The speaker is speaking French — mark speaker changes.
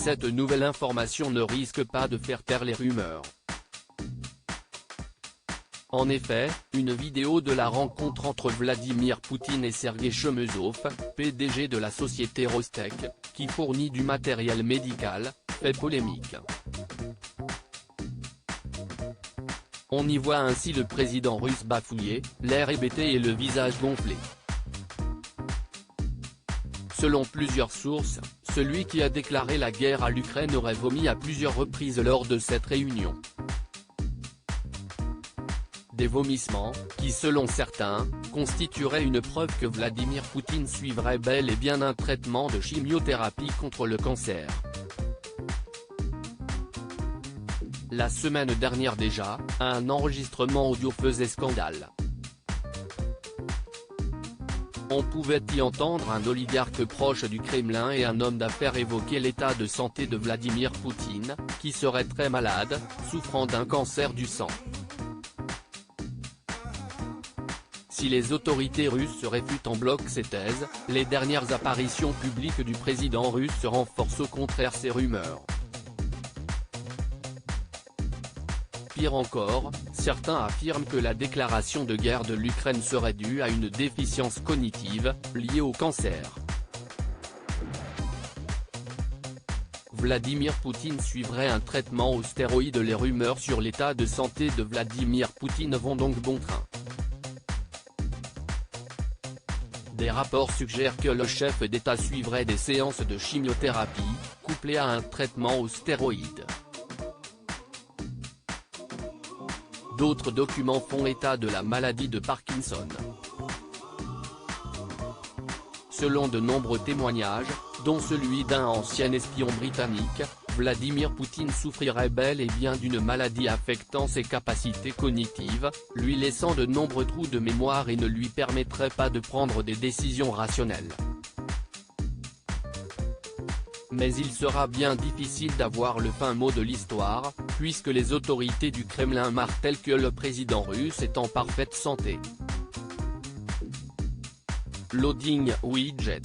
Speaker 1: cette nouvelle information ne risque pas de faire taire les rumeurs. En effet, une vidéo de la rencontre entre Vladimir Poutine et Sergueï Chemezov, PDG de la société Rostec, qui fournit du matériel médical, fait polémique. On y voit ainsi le président russe bafouillé, l'air hébété et le visage gonflé. Selon plusieurs sources, celui qui a déclaré la guerre à l'Ukraine aurait vomi à plusieurs reprises lors de cette réunion. Des vomissements, qui selon certains, constitueraient une preuve que Vladimir Poutine suivrait bel et bien un traitement de chimiothérapie contre le cancer. La semaine dernière déjà, un enregistrement audio faisait scandale. On pouvait y entendre un oligarque proche du Kremlin et un homme d'affaires évoquer l'état de santé de Vladimir Poutine, qui serait très malade, souffrant d'un cancer du sang. Si les autorités russes réfutent en bloc ces thèses, les dernières apparitions publiques du président russe renforcent au contraire ces rumeurs. Pire encore, certains affirment que la déclaration de guerre de l'Ukraine serait due à une déficience cognitive, liée au cancer. Vladimir Poutine suivrait un traitement aux stéroïdes. Les rumeurs sur l'état de santé de Vladimir Poutine vont donc bon train. Des rapports suggèrent que le chef d'État suivrait des séances de chimiothérapie, couplées à un traitement aux stéroïdes. D'autres documents font état de la maladie de Parkinson. Selon de nombreux témoignages, dont celui d'un ancien espion britannique, Vladimir Poutine souffrirait bel et bien d'une maladie affectant ses capacités cognitives, lui laissant de nombreux trous de mémoire et ne lui permettrait pas de prendre des décisions rationnelles. Mais il sera bien difficile d'avoir le fin mot de l'histoire, puisque les autorités du Kremlin martèlent que le président russe est en parfaite santé. Loading widget.